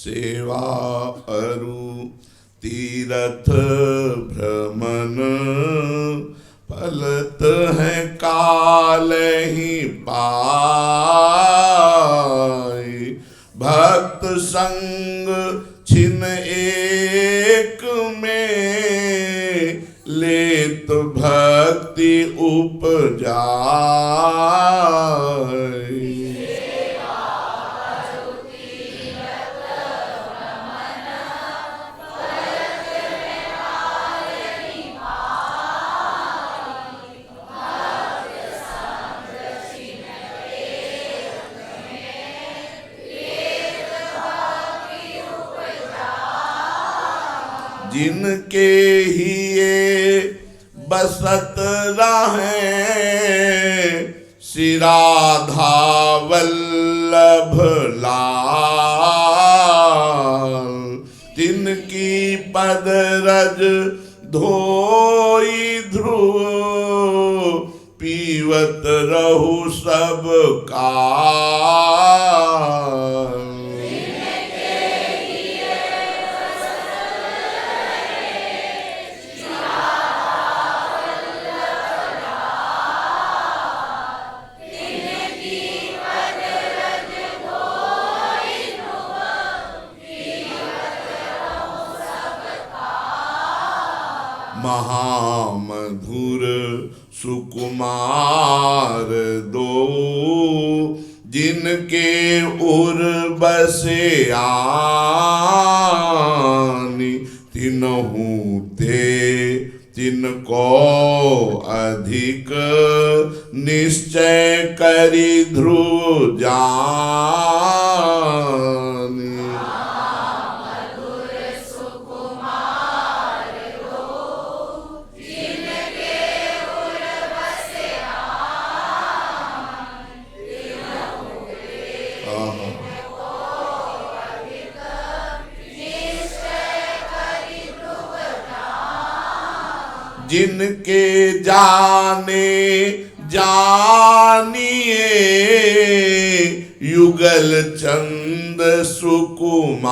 सेवा अरु तीरथ भ्रमण फलत है काल ही पाए। भक्त संग छिन एक में लेत भक्ति उपजाए। जिनके हिये बसत रहें श्री राधा वल्लभ लाल। तिनकी पद रज धोई ध्रुव पीवत रहु सब काल। महामधुर सुकुमार दो जिनके उर बसे आनी। तिनहु ते तिनको अधिक निश्चय करि ध्रुव जानी। जिनके जाने जानिए युगल चंद सुकुमार।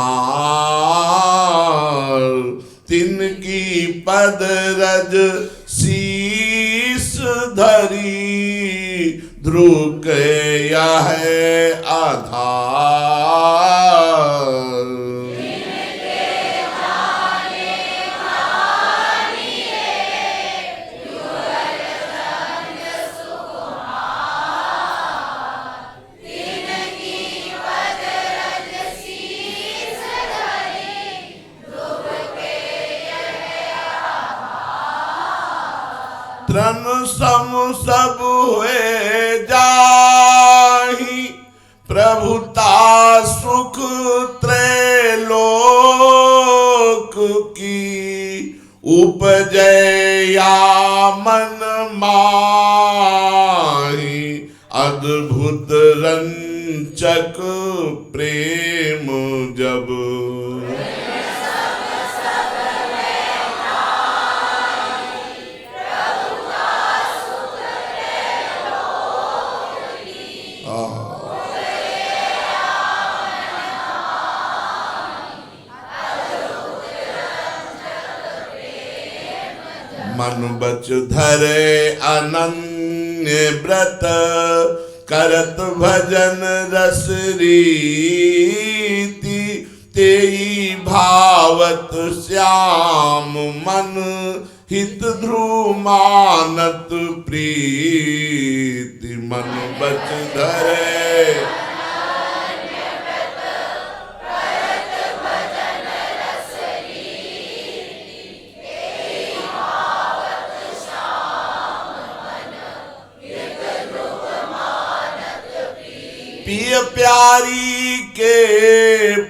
तिनकी पद रज शीस धरी ध्रुव के यह आधार। तन सम सब हुए जाहि प्रभुता सुख त्रैलोक की। उपजया मन माहि अद्भुत रंचक प्रेम जब। मन बच धरे अनन्य व्रत करत भजन रस रीति। तेई भावत श्याम मन हित ध्रुव मानत प्रीति। मन बच धरे पिय प्यारी के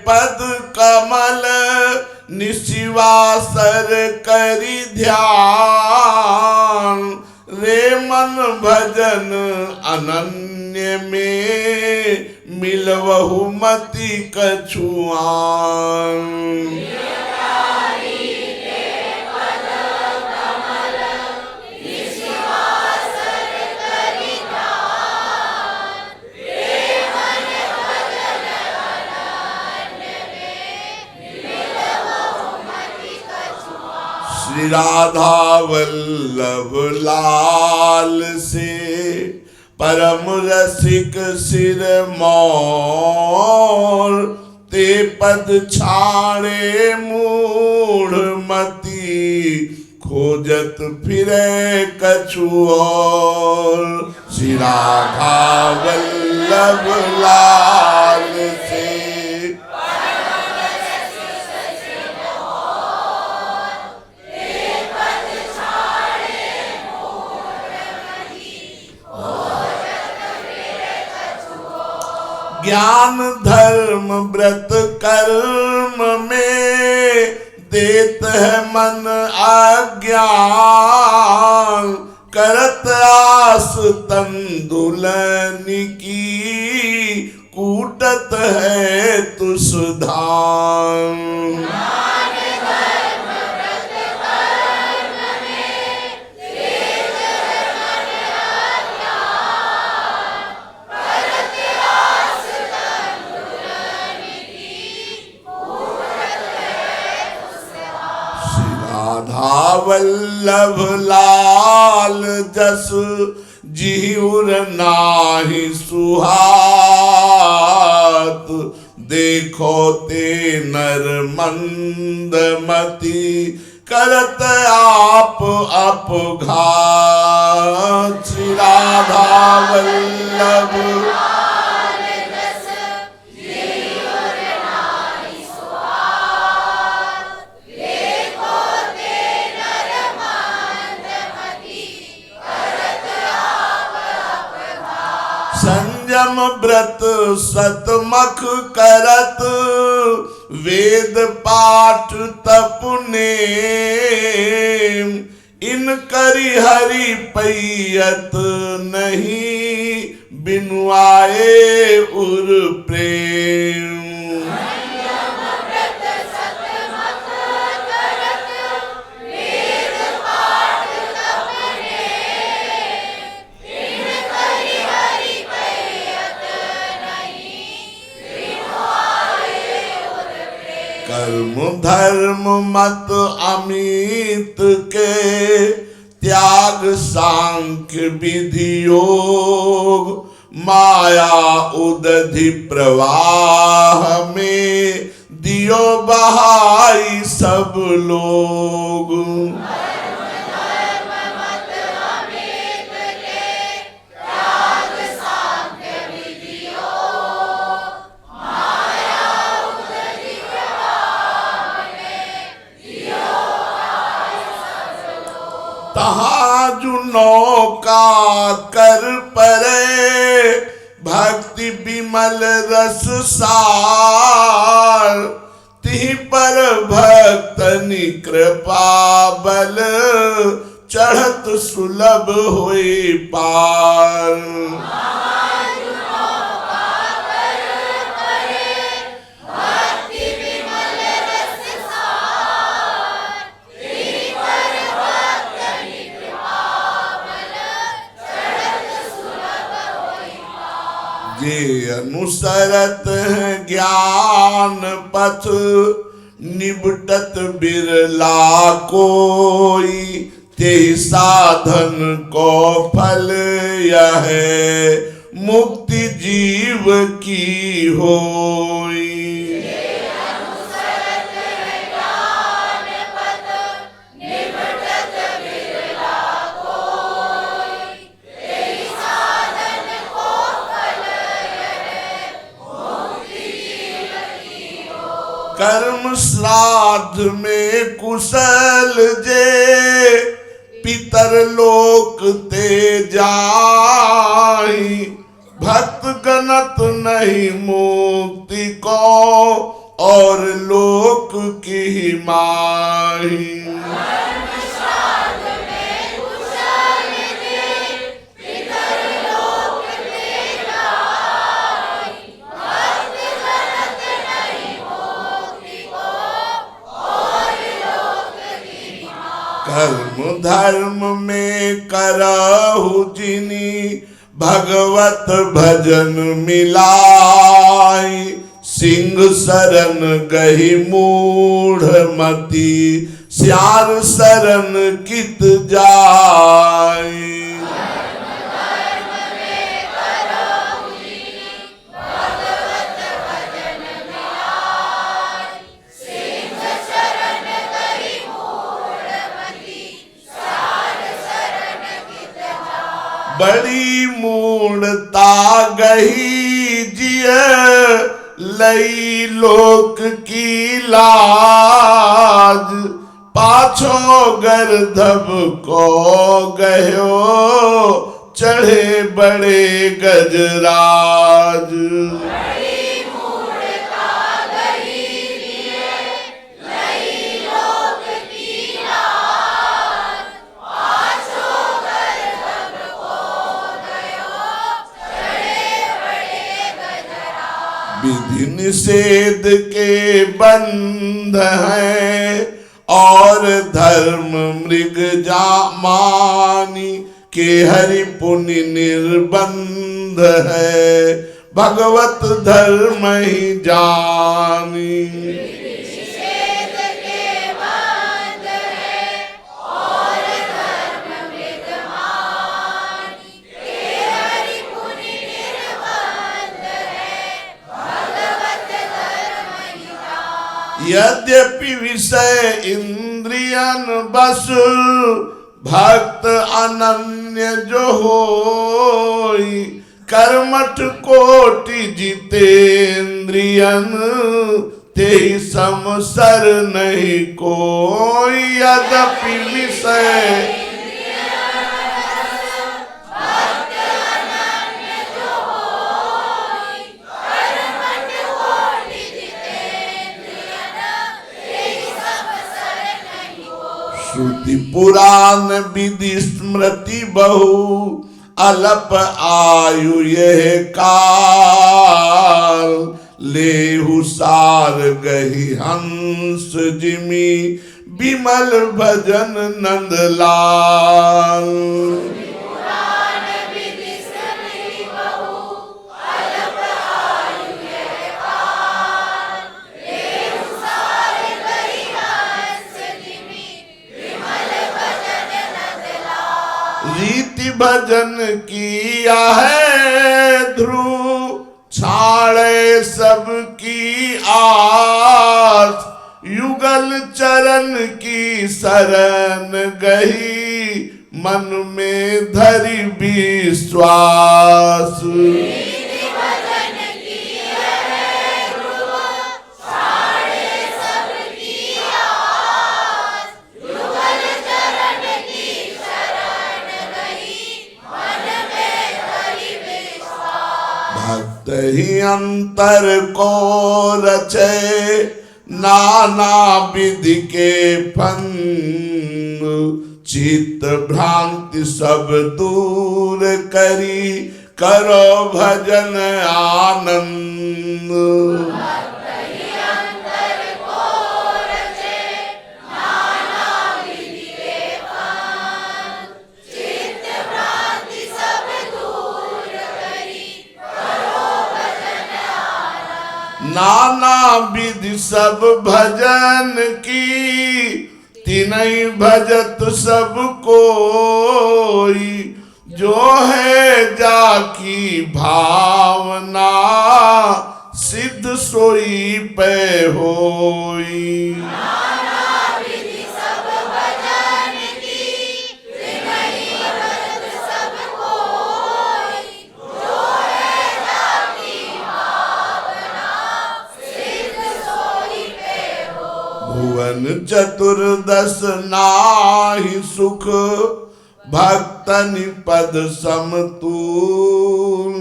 पद कमल निशिवासर करि ध्यान। रे मन भजन अनन्य में मिलवहु मति कछुआन। श्री राधा वल्लभ लाल से परम रसिक सिर मोर ते पद छाड़े मूढ़ मती खोजत फिरे कछु और श्री राधा वल्लभ लाल से ज्ञान धर्म व्रत कर्म में देत है मन अज्ञान करत आस तंदुलन की कूटत है तुसधान राधा वल्लभ लाल जस जीउर नाही सुहात देखो ते नर मंदमती करत आप अपघात श्री राधा वल्लभ संयम व्रत सतमख करत वेद पाठ तपने इन करी हरि पैयत नहीं बिनु आए उर प्रेम कर्म धर्म मत अमित के त्याग सांख्य विधि योग माया उदधि प्रवाह में दियो बहाई सब लोग तहाँ जो नौका कर परे भक्ति विमल रस सार तिहि पर भक्तनि कृपा बल चढ़त सुलभ होई पार जे अनुसरत है ज्ञान पथ निबटत बिरला कोई ते साधन को फल यह मुक्ति जीव की होई कर्म श्राद्ध में कुशल जे पितर लोक ते जाई भक्त गणत नहीं मुक्ति को और लोक की माही कर्म धर्म में करहु जिनी भगवत भजन मिलाई सिंह शरण गही मूढ़ मती श्यार शरण कित जाय। बड़ी मूढ़ता गही जिय लई लोक की लाज। पाछो गर्दभ को गयो चढ़े बड़े गजराज। विधि निषेध के बंध हैं और धर्म मृग जामानी के हरि पुनि निर्बंध है भगवत धर्म ही जानी। यद्यपि विषय इंद्रियन बस भक्त अनन्य जो होई। कर्मठ कोटि जितेंद्रियन तेहि समसर नहीं कोई। यद्यपि विषय श्रुति पुराण विधि स्मृति बहु अलप आयु यह काल। लेहु सार गही हंस जिमी बिमल भजन नंदलाल। रीति भजन किया है ध्रुव छाड़े सबकी आस। युगल चरण की शरण गही मन में धरि विश्वास। भक्त ही अंतर को रचे नाना विधि के फंद। चित्त भ्रांति सब दूर करी करो भजन आनंद। नाना विधि सब भजन की तिनई भजत सब कोई। जो है जाकी भावना सिद्ध सोई पे होई। भुवन चतुर्दश नाहि सुख भक्तनि पद समतूल।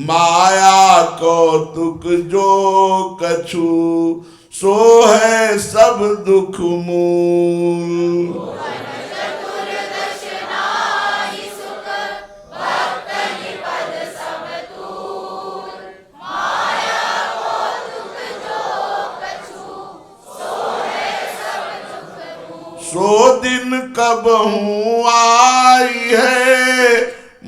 माया कौतुक जो कछु सो है सब दुख मूल। सो दिन कब हूँ आई है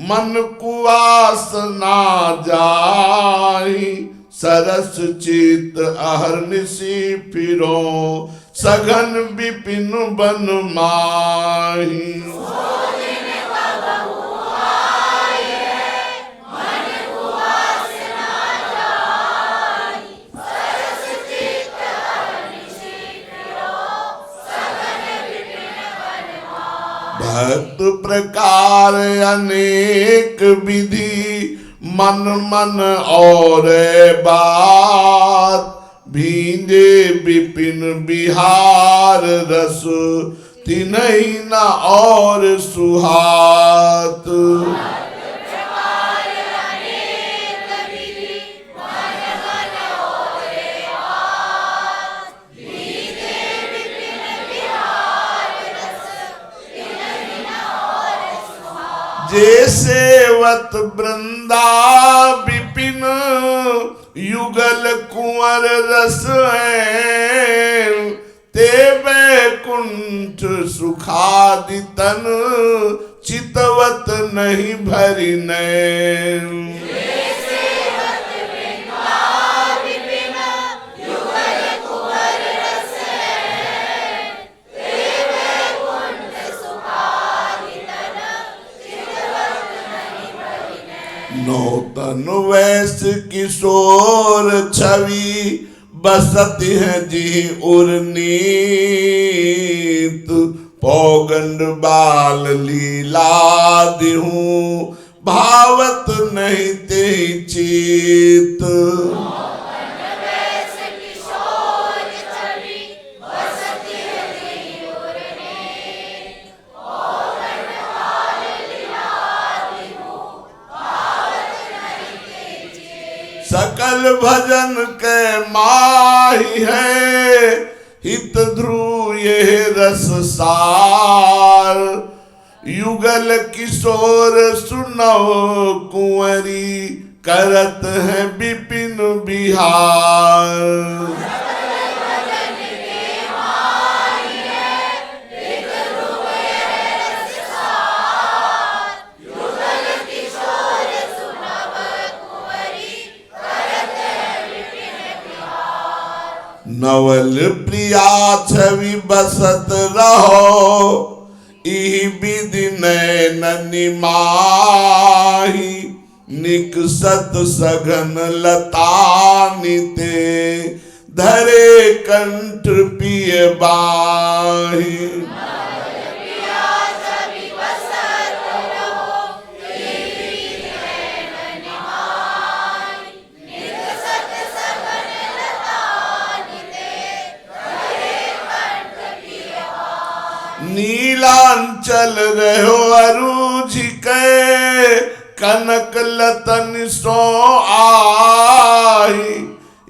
मन कुआस ना जाई। सरस चित अहर्निशि फिरो सघन विपिन बन माही। भक्त प्रकार अनेक विधि मन मन और बात, भींजे विपिन बिहार रस तिन्हि न और सुहात। जैसे वत वृंदा विपिन युगल कुंवर रस है, ते वैकुंठ सुखादि तन चितवत नहीं भरी नैन। नौतन वैस किशोर छवि बसती है जी उर्नीत, पौगंड बाल लीला दिहूं भावत नहीं ते चित। सकल भजन के माही है, हित ध्रुव ये रस सार, युगल किशोर सुनव कुंवरी करत है विपिन बिहार। नवल प्रिया छवि बसत रहो, इहि विधि नैन निमाही, निकसत सघन लता निते धरे कंठ पिय बाही। नीलांचल रहो अरुझ के, कनक लतन सो आई,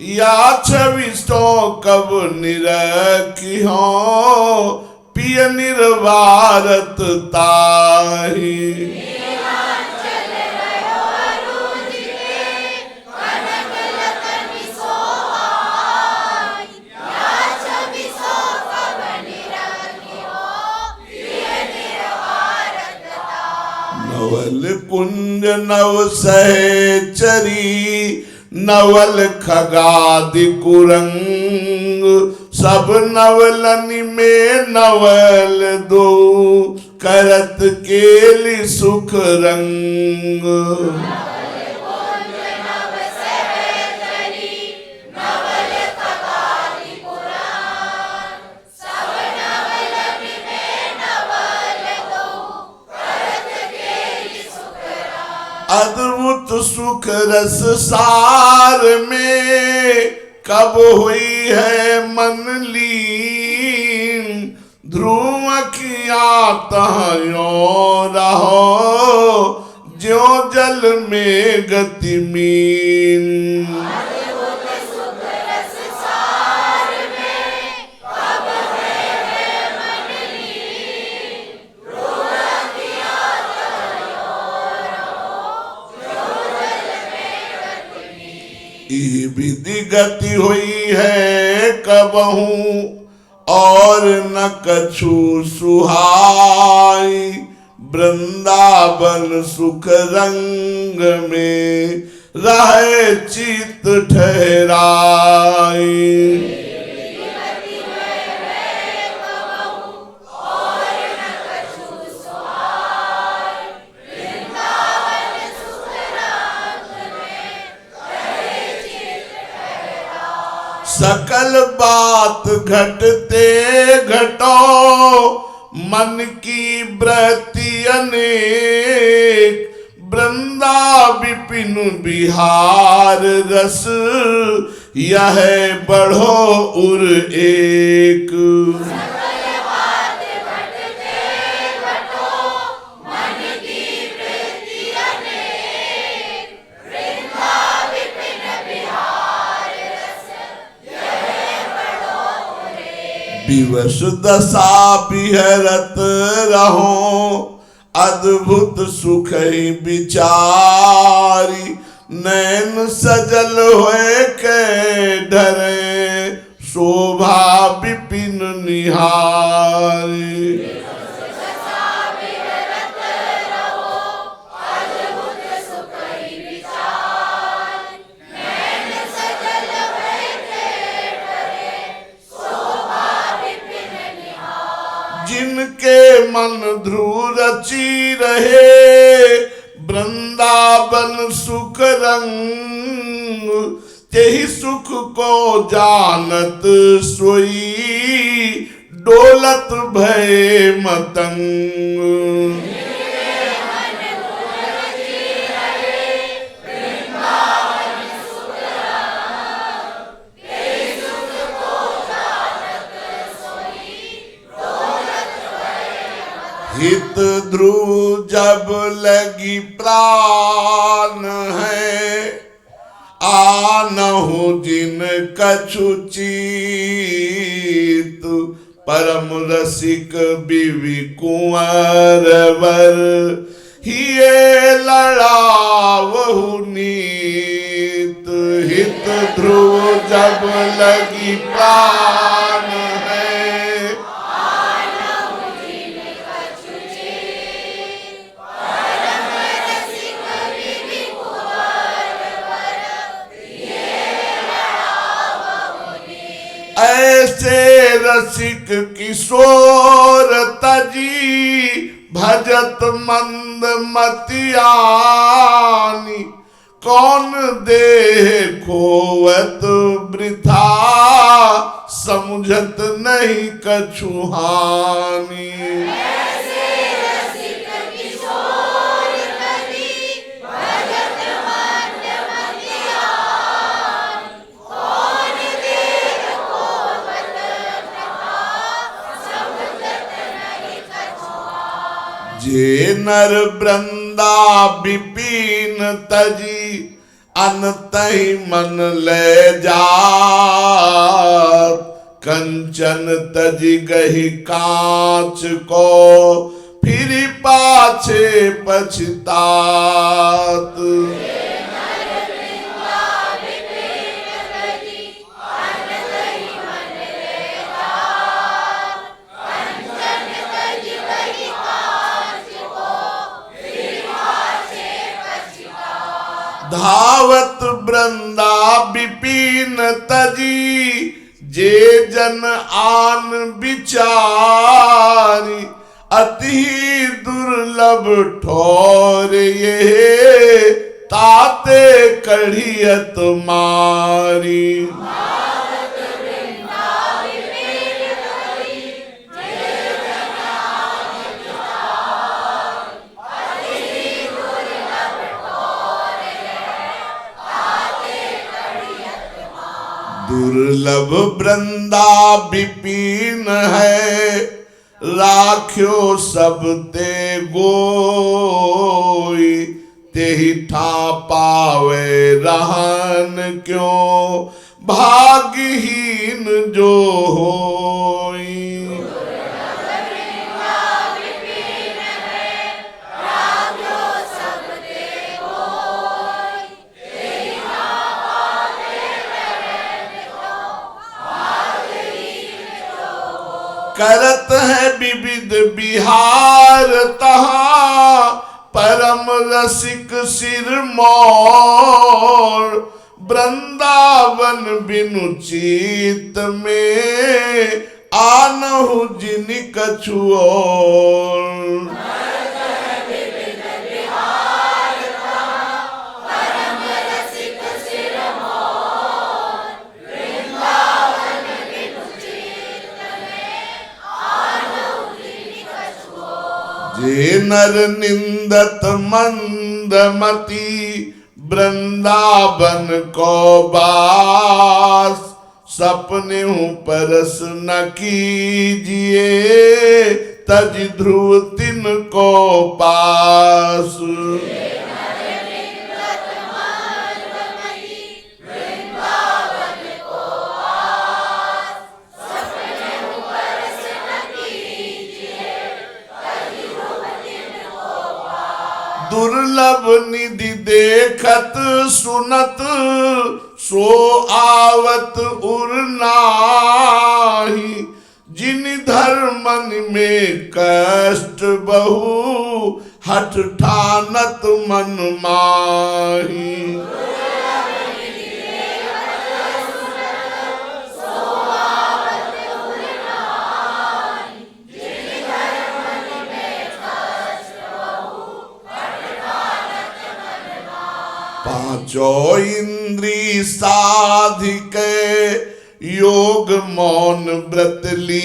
या छवि सो कब निरखी हो, पिय निर्वारत ताही। नवल कुंज नव सहचरी, नवल खगादि कुरंग, सब नवलनि में नवल दो, करत केलि सुख रंग। अद्भुत सुख रस सार में कब हुई है मन लीन, ध्रुव किया तहयो रहो, ज्यों जल में गति मीन। विधि गति हुई है कबहू और न कछु सुहाई, वृंदावन सुख रंग में रहे चित ठहराई। सकल बात घटते घटो मन की वृत्ति अनेक वृंदा विपिन बिहार रस यह बढ़ो उर एक। विवश दशा बिहरत रहो अद्भुत सुख विचारी नैन सजल होए के डरे शोभा विपिन निहारी। जिनके मन ध्रुव रची रहे वृंदावन सुख रंग तेहि सुख को जानत सोई डोलत भय मतंग। हित ध्रुव जब लगी प्राण है आनहु जिन कछु चीत परम रसिक बिवि कुंवर वर हिये लड़ावहु नीत। हित ध्रुव जब लगी प्राण है ऐसे रसिक किशोर तजी भजत मंद मतियानी कौन देह खोवत वृथा समझत नहीं कछु हानि। जे नर वृंदा विपिन तजी अनतहि मन ले जात कंचन तजी गही कांच को फिर पाछे पछतात। धावत वृंदा विपिन तजी जे जन आन विचारी अति दुर्लभ ठोर ये ताते कढ़ियत मारी। दुर्लभ वृंदा विपिन है राख्यो सब ते गोई तेहि ठा पावे रहन क्यों भाग्यहीन जो होई। करत है विविध बिहार तहा परम रसिक सिर मोर वृंदावन बिनु चित में आनहु जिन कछु और। परम रसिक सिर मोर वृंदावन जे नर निंदत मंदमती वृंदावन को बास, सपने परस न कीजिए तज ध्रुव तिन को पास। दुर्लभ निधि देखत सुनत सो आवत उर नाही, जिन धर्मन में कष्ट बहु हठ ठानत मन माही। पांचों इंद्री साधिक योग मौन व्रत लीन,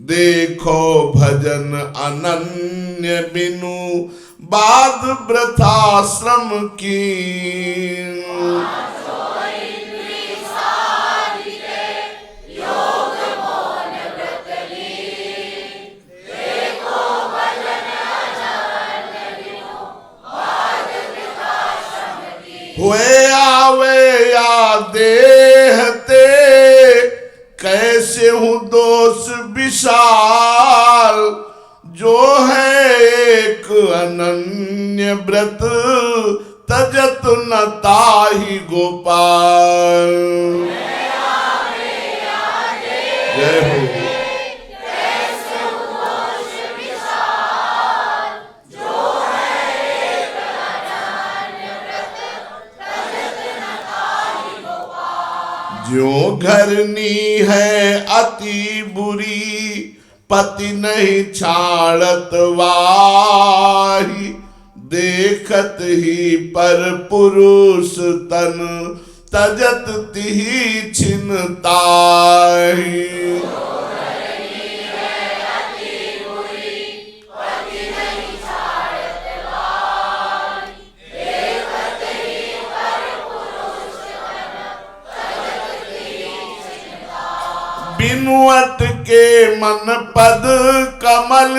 देखो भजन अनन्य बिनु बाद व्रताश्रम कीन। हुए आवे या देहते, कैसे हूँ दोष विशाल, जो है एक अनन्य व्रत तजत न ताहि गोपाल। जय हो। जो घरनी है अति बुरी, पति नहीं छाड़त वाही, देखत ही पर पुरुष तन तजत तिहि छिनताहि। बिनुअट के मन पद कमल,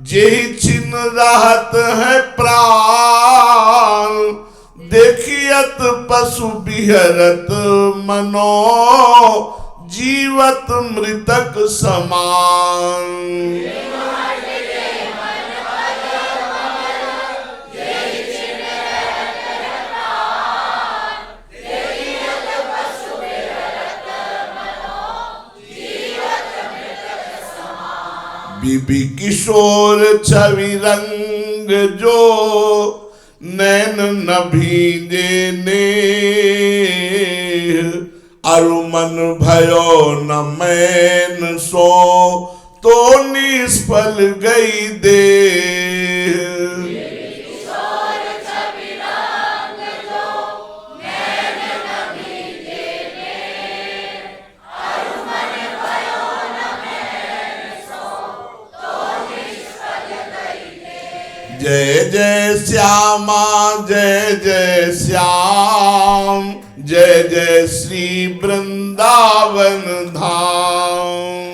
जेहि छिन रहत है प्राण, देखियत पशु बिहरत मनो जीवत मृतक समान। बीबी किशोर छवि रंग जो, नैन न भीजे नेह, अरु मन भयो न मैन सो, तो निष्फल गई देह। जय जय श्यामा जय जय श्याम, जय जय श्री वृंदावन धाम।